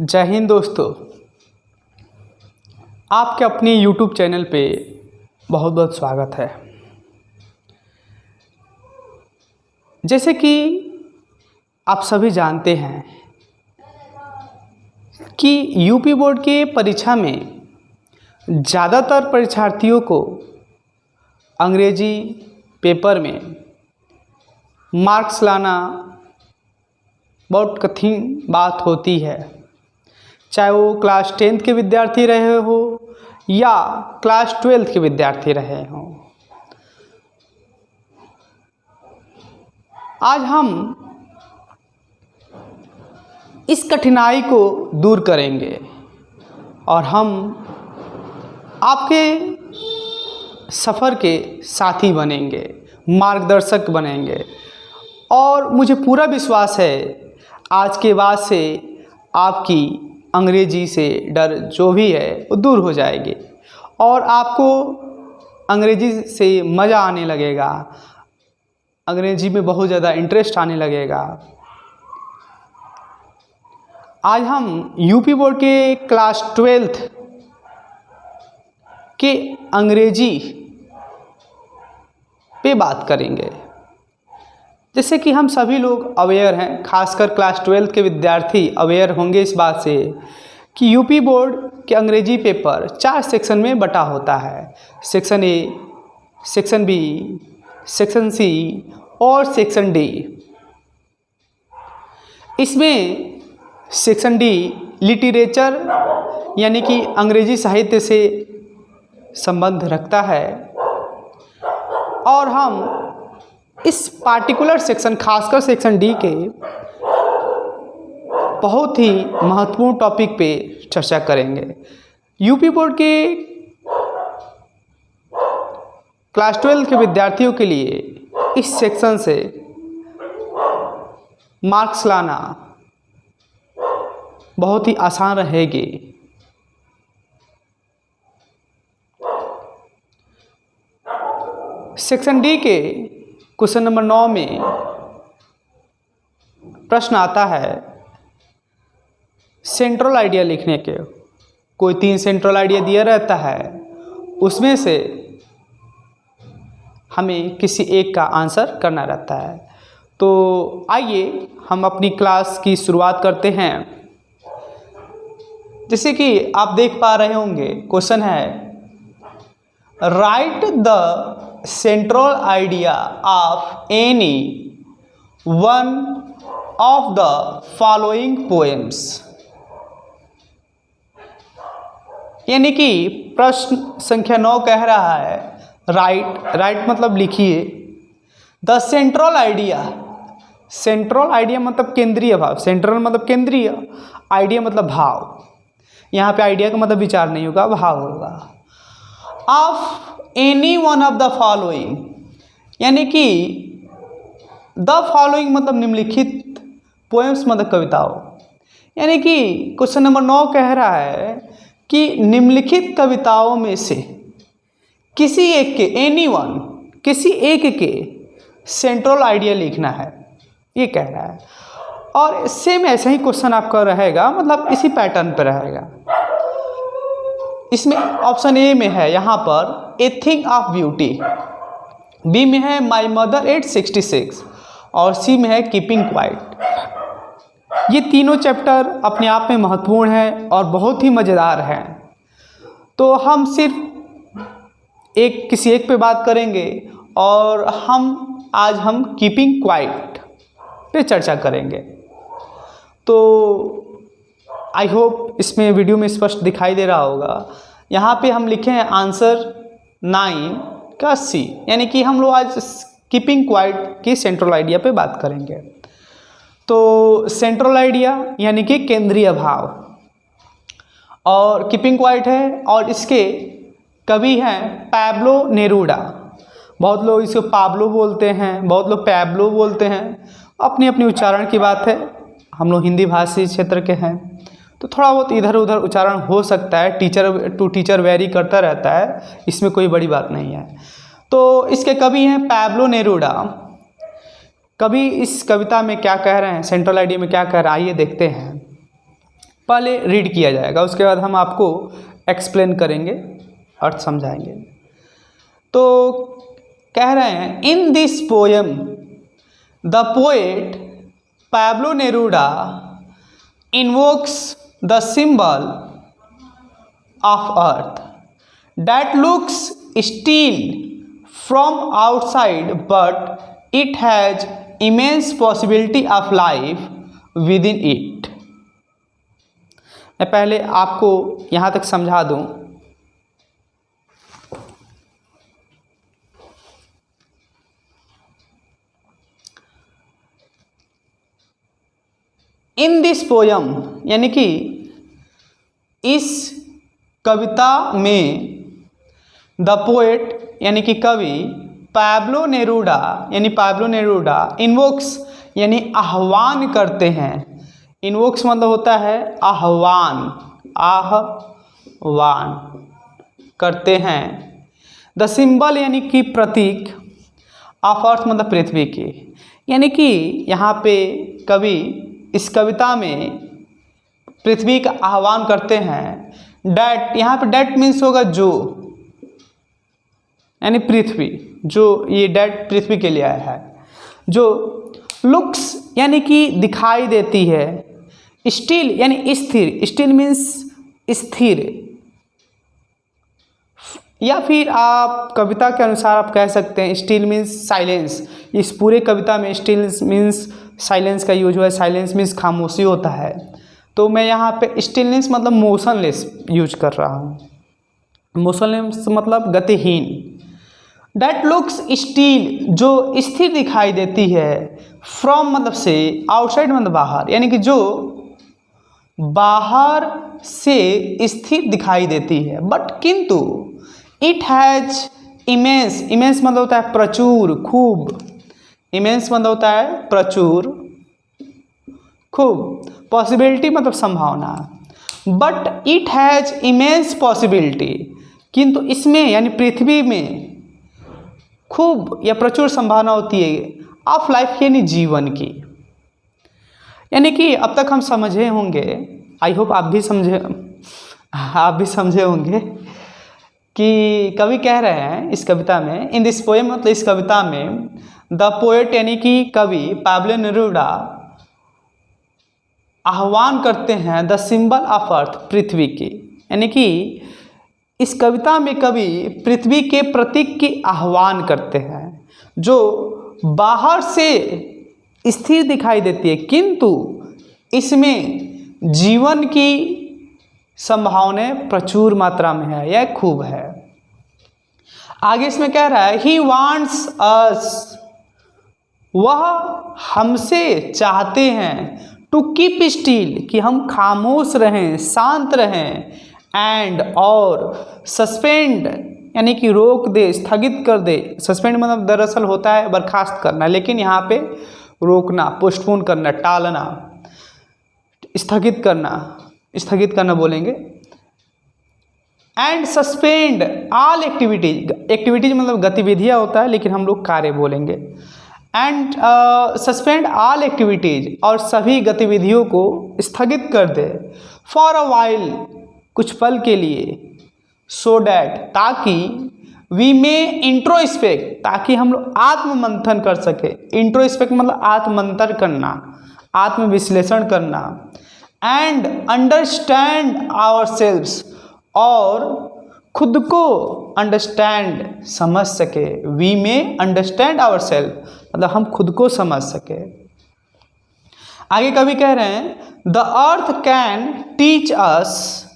जय हिंद दोस्तों, आपके अपने YouTube चैनल पे बहुत बहुत स्वागत है। जैसे कि आप सभी जानते हैं कि यूपी बोर्ड के परीक्षा में ज़्यादातर परीक्षार्थियों को अंग्रेजी पेपर में मार्क्स लाना बहुत कठिन बात होती है, चाहे वो क्लास 10th के विद्यार्थी रहे हो या क्लास 12th के विद्यार्थी रहे हों। आज हम इस कठिनाई को दूर करेंगे और हम आपके सफ़र के साथी बनेंगे, मार्गदर्शक बनेंगे। और मुझे पूरा विश्वास है आज के बाद से आपकी अंग्रेजी से डर जो भी है वो दूर हो जाएगी और आपको अंग्रेजी से मज़ा आने लगेगा, अंग्रेजी में बहुत ज़्यादा इंटरेस्ट आने लगेगा। आज हम यूपी बोर्ड के क्लास 12th के अंग्रेजी पे बात करेंगे। जैसे कि हम सभी लोग अवेयर हैं, खासकर क्लास 12th के विद्यार्थी अवेयर होंगे इस बात से कि यूपी बोर्ड के अंग्रेजी पेपर 4 सेक्शन में बटा होता है। Section A, section B, section C और सेक्शन डी। इसमें सेक्शन डी लिटरेचर यानी कि अंग्रेजी साहित्य से संबंध रखता है और हम इस पार्टिकुलर सेक्शन, खासकर सेक्शन डी के बहुत ही महत्वपूर्ण टॉपिक पे चर्चा करेंगे। यूपी बोर्ड के क्लास 12 के विद्यार्थियों के लिए इस सेक्शन से मार्क्स लाना बहुत ही आसान रहेगी। सेक्शन डी के क्वेश्चन नंबर 9 में प्रश्न आता है सेंट्रल आइडिया लिखने के। कोई 3 सेंट्रल आइडिया दिया रहता है, उसमें से हमें किसी एक का आंसर करना रहता है। तो आइए हम अपनी क्लास की शुरुआत करते हैं। जैसे कि आप देख पा रहे होंगे, क्वेश्चन है right the central idea of any one of the following poems। यानी कि प्रश्न संख्या 9 कह रहा है राइट मतलब लिखिए the central idea. Central idea मतलब केंद्रीय भाव, सेंट्रल मतलब केंद्रीय, आइडिया मतलब भाव। यहाँ पे आइडिया का मतलब विचार नहीं होगा, भाव होगा। Of any one of the following, यानी कि द फॉलोइंग मतलब निम्नलिखित, पोएम्स मतलब कविताओं। यानी कि क्वेश्चन नंबर 9 कह रहा है कि निम्नलिखित कविताओं में से किसी एक के, एनी वन, किसी एक के सेंट्रल आइडिया लिखना है, ये कह रहा है। और सेम ऐसा ही क्वेश्चन आपका रहेगा, मतलब इसी पैटर्न पर रहेगा। इसमें ऑप्शन ए में है यहाँ पर a thing of beauty, B में है माई मदर एट 66 और सी में है कीपिंग क्वाइट। ये तीनों चैप्टर अपने आप में महत्वपूर्ण हैं और बहुत ही मज़ेदार हैं। तो हम सिर्फ किसी एक पे बात करेंगे और आज हम कीपिंग क्वाइट पे चर्चा करेंगे। तो आई होप इसमें वीडियो में स्पष्ट दिखाई दे रहा होगा। यहाँ पे हम लिखे हैं आंसर 9 का सी, यानी कि हम लोग आज कीपिंग क्वाइट की सेंट्रल आइडिया पे बात करेंगे। तो सेंट्रल आइडिया यानी कि केंद्रीय भाव और कीपिंग क्वाइट है, और इसके कवि हैं पैब्लो नेरूडा। बहुत लोग इसको पाब्लो बोलते हैं, बहुत लोग पैब्लो बोलते हैं, अपनी अपनी उच्चारण की बात है। हम लोग हिंदी भाषी क्षेत्र के हैं तो थोड़ा बहुत इधर उधर उच्चारण हो सकता है, टीचर टू टीचर वेरी करता रहता है, इसमें कोई बड़ी बात नहीं है। तो इसके कवि हैं पैब्लो नेरूडा। कवि इस कविता में क्या कह रहे हैं, सेंट्रल आइडिया में क्या कह रहे हैं, आइए देखते हैं। पहले रीड किया जाएगा, उसके बाद हम आपको एक्सप्लेन करेंगे, अर्थ समझाएंगे। तो कह रहे हैं, in this poem the poet Pablo Neruda invokes the symbol of earth that looks still from outside but it has immense possibility of life within it। मैं पहले आपको यहाँ तक समझा दूँ। इन दिस पोयम यानी कि इस कविता में द पोएट यानी कि कवि पैब्लो नेरूडा यानी पैब्लो नेरूडा इन्वोक्स यानी आह्वान करते हैं। इन्वोक्स मतलब होता है आह्वान, आह्वान करते हैं। द सिंबल यानी कि प्रतीक, ऑफ अर्थ मतलब पृथ्वी के, यानी कि यहाँ पे कवि इस कविता में पृथ्वी का आह्वान करते हैं। डैट, यहाँ पे डैट मीन्स होगा जो, यानी पृथ्वी, जो ये डैट पृथ्वी के लिए आया है। जो लुक्स यानी कि दिखाई देती है, स्टिल यानी स्थिर, स्टिल मीन्स स्थिर, या फिर आप कविता के अनुसार आप कह सकते हैं स्टिल मीन्स साइलेंस। इस पूरे कविता में स्टिल मीन्स साइलेंस का यूज हुआ है। साइलेंस मीन्स खामोशी होता है, तो मैं यहाँ पे स्टिलनेस मतलब मोशनलेस यूज कर रहा हूँ। मोशनलेस मतलब गतिहीन। डैट लुक्स स्टिल जो स्थिर दिखाई देती है, फ्रॉम मतलब से, आउटसाइड मतलब बाहर, यानी कि जो बाहर से स्थिर दिखाई देती है। बट किंतु इट हैज इमेंस, इमेंस मतलब होता है प्रचुर, खूब, इमेंस मतलब होता है प्रचुर, खूब, पॉसिबिलिटी मतलब संभावना। But it has immense possibility, किंतु इसमें यानी पृथ्वी में खूब या प्रचुर संभावना होती है ऑफ लाइफ यानी जीवन की। यानी कि अब तक हम समझे होंगे, आई होप आप भी समझे होंगे कि कवि कह रहे हैं इस कविता में, इन दिस पोएम मतलब इस कविता में, द पोएट यानी कि कवि पैब्लो नेरूडा आह्वान करते हैं द सिंबल ऑफ अर्थ, पृथ्वी की, यानी कि इस कविता में कवि पृथ्वी के प्रतीक की आह्वान करते हैं जो बाहर से स्थिर दिखाई देती है, किंतु इसमें जीवन की संभावनाएं प्रचुर मात्रा में है, यह खूब है। आगे इसमें कह रहा है, ही वांट्स अस, वह हमसे चाहते हैं, टू कीप स्टिल कि हम खामोश रहें, शांत रहें, एंड और सस्पेंड यानी कि रोक दे, स्थगित कर दे। सस्पेंड मतलब दरअसल होता है बर्खास्त करना, लेकिन यहाँ पे रोकना, पोस्टपोन करना, टालना, स्थगित करना बोलेंगे। And suspend all activities, activities मतलब गतिविधियाँ होता है, लेकिन हम लोग कार्य बोलेंगे। एंड सस्पेंड ऑल एक्टिविटीज, और सभी गतिविधियों को स्थगित कर दे, फॉर अ वाइल कुछ पल के लिए, सो डैट ताकि, वी में इंट्रोस्पेक्ट ताकि हम लोग आत्ममंथन कर सके। इंट्रोस्पेक्ट मतलब आत्ममंथन करना, आत्मविश्लेषण करना। एंड अंडरस्टैंड आवर सेल्व्स, और खुद को अंडरस्टैंड समझ सके। वी में अंडरस्टैंड आवर सेल्फ मतलब हम खुद को समझ सके। आगे कवि कह रहे हैं, the earth can teach us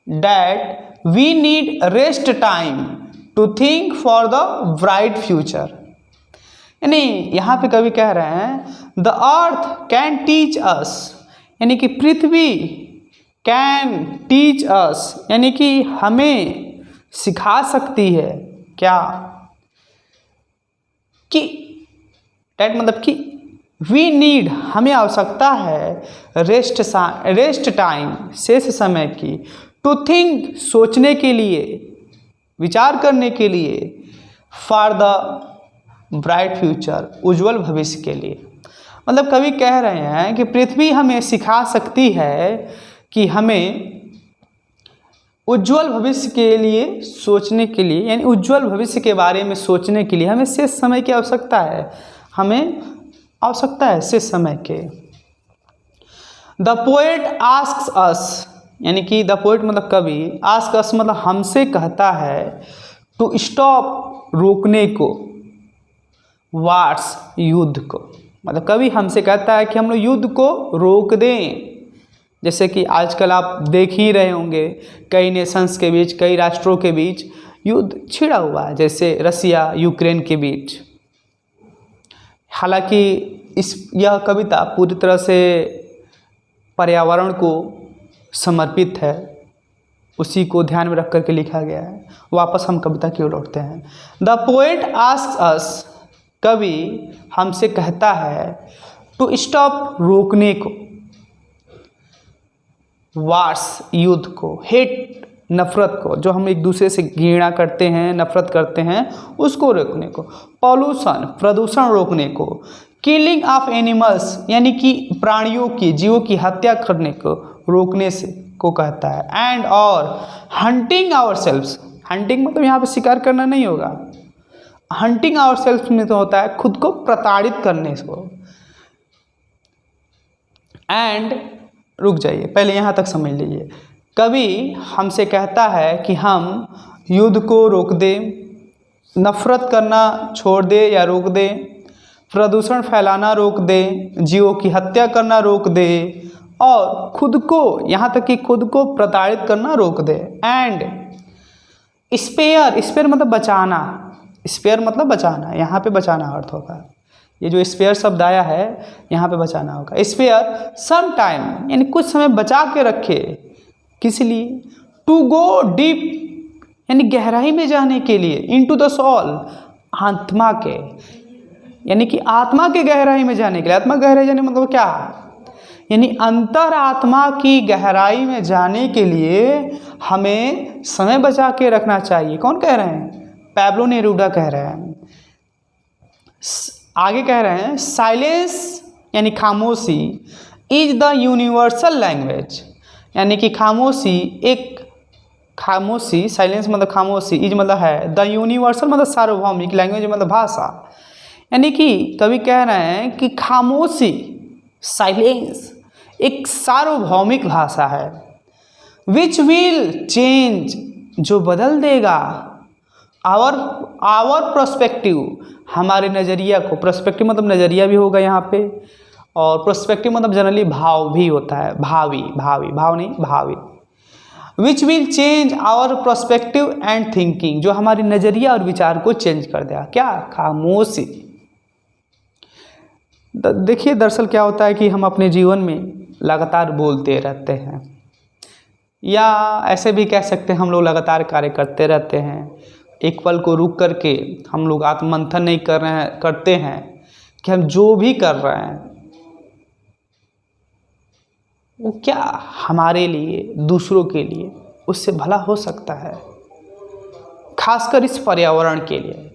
that we need rest time to think for the bright future. यानी यहाँ पे कवि कह रहे हैं, the earth can teach us, यानी कि पृथ्वी कैन टीच अस यानी कि हमें सिखा सकती है क्या, कि डैट मतलब कि वी नीड हमें आवश्यकता है रेस्ट टाइम शेष समय की, टू थिंक सोचने के लिए, विचार करने के लिए, फॉर द ब्राइट फ्यूचर उज्जवल भविष्य के लिए। मतलब कवि कह रहे हैं कि पृथ्वी हमें सिखा सकती है कि हमें उज्जवल भविष्य के लिए सोचने के लिए, यानी उज्जवल भविष्य के बारे में सोचने के लिए हमें शेष समय की आवश्यकता है, हमें आवश्यकता है शेष समय के। द पोएट आस्क्स अस, यानी कि द पोएट मतलब कवि, आस्क अस मतलब हमसे कहता है, टू स्टॉप रोकने को, वार्स युद्ध को, मतलब कवि हमसे कहता है कि हम लोग युद्ध को रोक दें। जैसे कि आजकल आप देख ही रहे होंगे कई नेशंस के बीच, कई राष्ट्रों के बीच युद्ध छिड़ा हुआ है, जैसे रसिया यूक्रेन के बीच। हालांकि यह कविता पूरी तरह से पर्यावरण को समर्पित है, उसी को ध्यान में रख करके लिखा गया है। वापस हम कविता की ओर लौटते हैं। द पोएट आस्क्स अस, कवि हमसे कहता है, टू स्टॉप रोकने को, वार्स युद्ध को, हेट नफरत को, जो हम एक दूसरे से घृणा करते हैं, नफरत करते हैं, उसको रोकने को, पॉल्यूशन प्रदूषण रोकने को, किलिंग ऑफ एनिमल्स यानी कि प्राणियों की, जीवों की हत्या करने को रोकने से को कहता है, एंड और हंटिंग आवरसेल्व्स, हंटिंग मतलब यहाँ पे शिकार करना नहीं होगा, हंटिंग आवरसेल्व्स में तो होता है खुद को प्रताड़ित करने को। एंड रुक जाइए, पहले यहाँ तक समझ लीजिए। कवि हमसे कहता है कि हम युद्ध को रोक दें, नफरत करना छोड़ दे या रोक दें, प्रदूषण फैलाना रोक दें, जीवों की हत्या करना रोक दे, और खुद को, यहाँ तक कि खुद को प्रताड़ित करना रोक दे। एंड स्पेयर, स्पेयर मतलब बचाना, स्पेयर मतलब बचाना, यहाँ पे बचाना अर्थ होगा। ये जो स्पेयर शब्द आया है यहाँ पे बचाना होगा। स्पेयर सम टाइम यानी कुछ समय बचा के रखे, किस लिए, टू गो डीप यानी गहराई में जाने के लिए, इनटू द सोल आत्मा के, यानी कि आत्मा के गहराई में जाने के लिए। आत्मा गहराई जाने मतलब क्या, यानी अंतर आत्मा की गहराई में जाने के लिए हमें समय बचा के रखना चाहिए। कौन कह रहे हैं, पैब्लो नेरूदा कह रहे हैं। आगे कह रहे हैं साइलेंस यानी खामोशी इज द यूनिवर्सल लैंग्वेज, यानी कि खामोशी एक, खामोशी साइलेंस मतलब खामोशी, इज मतलब है, द यूनिवर्सल मतलब सार्वभौमिक, लैंग्वेज मतलब भाषा, यानी कि कवि कह रहे हैं कि खामोशी साइलेंस एक सार्वभौमिक भाषा है, विच विल चेंज जो बदल देगा, आवर प्रोस्पेक्टिव हमारे नज़रिया को, प्रोस्पेक्टिव मतलब नज़रिया भी होगा यहाँ पे, और प्रोस्पेक्टिव मतलब जनरली भाव भी होता है, भावी, भावी भाव नहीं भावी, which will change our prospective and thinking, जो हमारी नज़रिया और विचार को चेंज कर देगा। क्या, खामोशी। देखिए दरअसल क्या होता है कि हम अपने जीवन में लगातार बोलते रहते हैं, या ऐसे भी कह सकते हैं हम लोग लगातार कार्य करते रहते हैं, एक पल को रुक करके हम लोग आत्ममंथन नहीं कर रहे हैं, करते हैं कि हम जो भी कर रहे हैं वो क्या हमारे लिए, दूसरों के लिए उससे भला हो सकता है। खासकर इस पर्यावरण के लिए,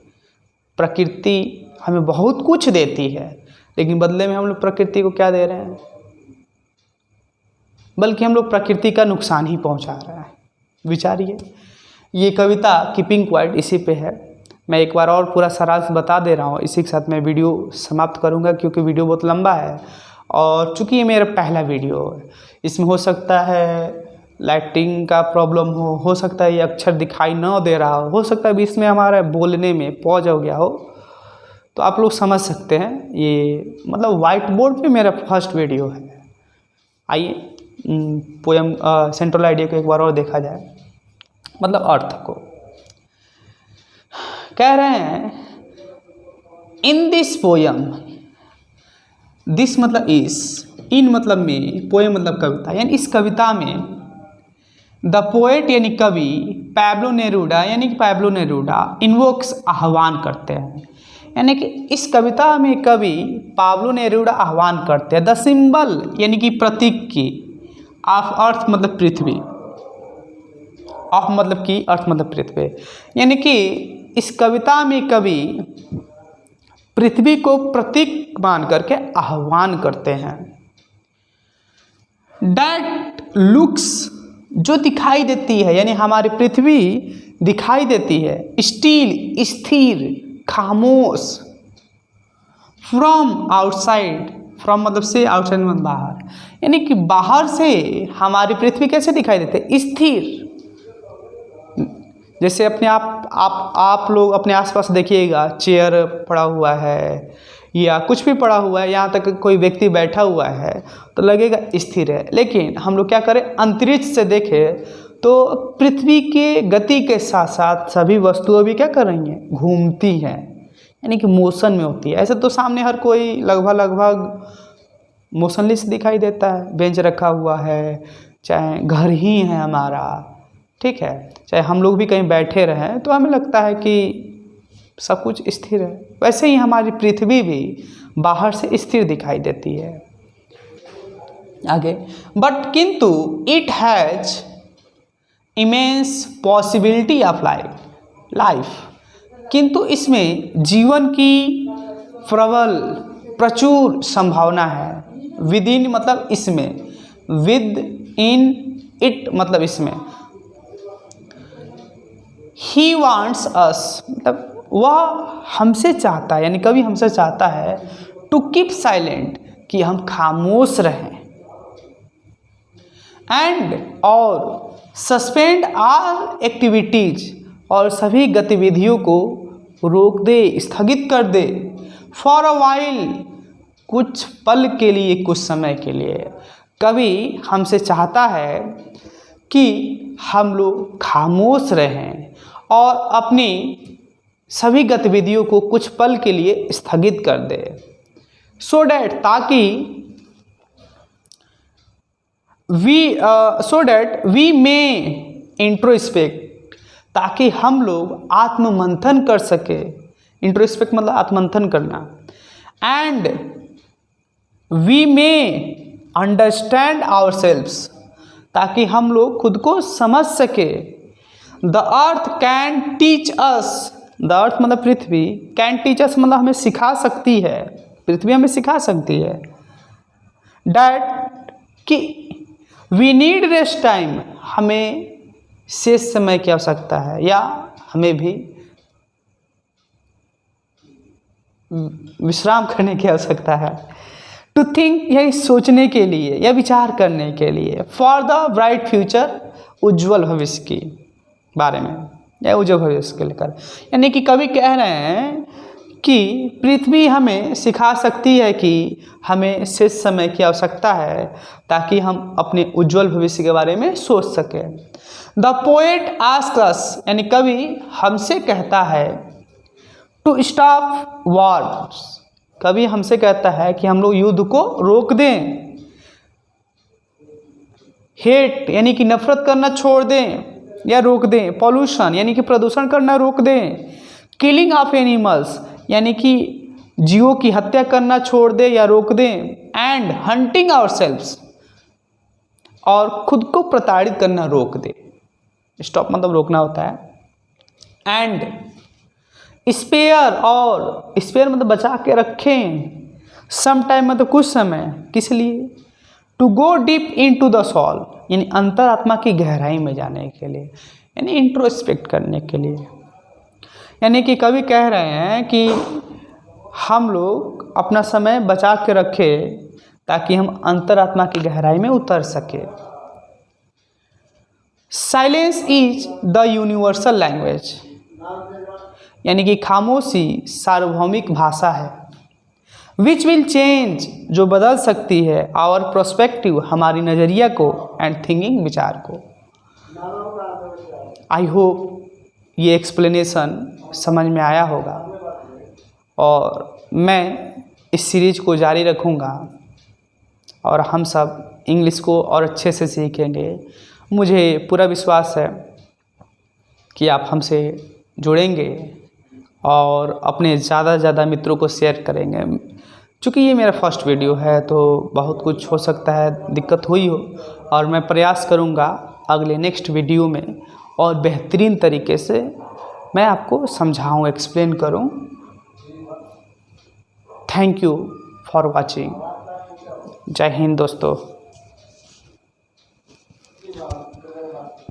प्रकृति हमें बहुत कुछ देती है, लेकिन बदले में हम लोग प्रकृति को क्या दे रहे हैं, बल्कि हम लोग प्रकृति का नुकसान ही पहुंचा रहे हैं। विचारिए। ये कविता कीपिंग क्वाइट इसी पे है। मैं एक बार और पूरा सारांश बता दे रहा हूँ, इसी के साथ मैं वीडियो समाप्त करूँगा, क्योंकि वीडियो बहुत लंबा है और चूँकि ये मेरा पहला वीडियो है, इसमें हो सकता है लाइटिंग का प्रॉब्लम हो सकता है ये अक्षर दिखाई ना दे रहा हो सकता है बीच में हमारा बोलने में पॉज हो गया हो, तो आप लोग समझ सकते हैं। ये मतलब वाइट बोर्ड पे मेरा फर्स्ट वीडियो है। आइए पोयम सेंट्रल आइडिया को एक बार और देखा जाए, मतलब अर्थ को। कह रहे हैं इन दिस पोयम, दिस मतलब इस, इन मतलब में, पोयम मतलब कविता, यानी इस कविता में द पोएट यानी कवि पैब्लो नेरूदा यानी कि पैब्लो नेरूदा इन्वोक्स आह्वान करते हैं, यानी कि इस कविता में कवि पैब्लो नेरूदा आह्वान करते हैं द सिंबल यानी कि प्रतीक की, ऑफ अर्थ मतलब पृथ्वी, ऑफ मतलब की, अर्थ मतलब पृथ्वी, यानी कि इस कविता में कवि पृथ्वी को प्रतीक मान करके आह्वान करते हैं। दैट लुक्स, जो दिखाई देती है, यानी हमारी पृथ्वी दिखाई देती है, स्टिल, स्थिर, खामोश, फ्रॉम आउटसाइड, फ्रॉम मतलब से, आउटसाइड मतलब बाहर, यानी कि बाहर से हमारी पृथ्वी कैसे दिखाई देती है, स्थिर। जैसे अपने आप लोग अपने आसपास देखिएगा, चेयर पड़ा हुआ है या कुछ भी पड़ा हुआ है, यहाँ तक कोई व्यक्ति बैठा हुआ है तो लगेगा स्थिर है। लेकिन हम लोग क्या करें, अंतरिक्ष से देखें तो पृथ्वी के गति के साथ साथ सभी वस्तुएं भी क्या कर रही हैं, घूमती हैं, यानी कि मोशन में होती है। ऐसे तो सामने हर कोई लगभग मोशनलेस दिखाई देता है, बेंच रखा हुआ है, चाहे घर ही है हमारा, ठीक है, चाहे हम लोग भी कहीं बैठे रहें तो हमें लगता है कि सब कुछ स्थिर है। वैसे ही हमारी पृथ्वी भी बाहर से स्थिर दिखाई देती है। आगे, बट किंतु it has immense possibility of life, किंतु इसमें जीवन की प्रचुर संभावना है। विद इन मतलब इसमें, विद इन इट मतलब इसमें। ही वांट्स अस मतलब वह हमसे चाहता है, यानी कभी हमसे चाहता है, टू कीप साइलेंट, कि हम खामोश रहें, एंड और सस्पेंड ऑल एक्टिविटीज, और सभी गतिविधियों को रोक दे, स्थगित कर दे, फॉर अ वाइल, कुछ पल के लिए, कुछ समय के लिए। कभी हमसे चाहता है कि हम लोग खामोश रहें और अपनी सभी गतिविधियों को कुछ पल के लिए स्थगित कर दे, सो डैट, ताकि वी में इंट्रोस्पेक्ट, ताकि हम लोग आत्ममंथन कर सके। इंट्रोस्पेक्ट मतलब आत्ममंथन करना। एंड वी में अंडरस्टैंड आवरसेल्व्स, ताकि हम लोग खुद को समझ सके। The earth can teach us, the earth मतलब पृथ्वी, कैन टीच अस मतलब हमें सिखा सकती है, पृथ्वी हमें सिखा सकती है। डैट कि वी नीड रेस्ट टाइम, हमें शेष समय की आवश्यकता है, या हमें भी विश्राम करने की आवश्यकता है। टू थिंक, यही सोचने के लिए या विचार करने के लिए। फॉर द ब्राइट फ्यूचर, उज्ज्वल भविष्य की बारे में, या उज्ज्वल भविष्य के लेकर। यानी कि कवि कह रहे हैं कि पृथ्वी हमें सिखा सकती है कि हमें शेष समय की आवश्यकता है, ताकि हम अपने उज्ज्वल भविष्य के बारे में सोच सकें। द पोएट आस्क्स अस, यानी कवि हमसे कहता है, टू स्टॉप वॉर्स, कवि हमसे कहता है कि हम लोग युद्ध को रोक दें। हेट यानी कि नफरत करना छोड़ दें या रोक दें। पॉल्यूशन यानी कि प्रदूषण करना रोक दें। किलिंग ऑफ एनिमल्स यानी कि जीवों की हत्या करना छोड़ दें या रोक दें। एंड हंटिंग आवरसेल्व्स, और खुद को प्रताड़ित करना रोक दे। स्टॉप मतलब रोकना होता है। एंड स्पेयर, और स्पेयर मतलब बचा के रखें। सम टाइम मतलब कुछ समय, किस लिए? To go deep into the soul, यानी अंतरात्मा की गहराई में जाने के लिए, यानी इंट्रोस्पेक्ट करने के लिए। यानी कि कवि कह रहे हैं कि हम लोग अपना समय बचा के रखें ताकि हम अंतरात्मा की गहराई में उतर सके। Silence is the universal language, यानी कि खामोशी सार्वभौमिक भाषा है। विच विल चेंज, जो बदल सकती है। आवर प्रोस्पेक्टिव, हमारी नज़रिया को। एंड थिंकिंग, विचार को। आई होप ये एक्सप्लेनेशन समझ में आया होगा, और मैं इस सीरीज को जारी रखूँगा और हम सब इंग्लिश को और अच्छे से सीखेंगे। मुझे पूरा विश्वास है कि आप हमसे जुड़ेंगे और अपने ज़्यादा से ज़्यादा मित्रों को शेयर करेंगे। चूँकि ये मेरा फर्स्ट वीडियो है तो बहुत कुछ हो सकता है, दिक्कत हुई हो, और मैं प्रयास करूँगा अगले नेक्स्ट वीडियो में और बेहतरीन तरीके से मैं आपको समझाऊँ, एक्सप्लेन करूँ। Thank you for watching. जय हिंद दोस्तों। की बात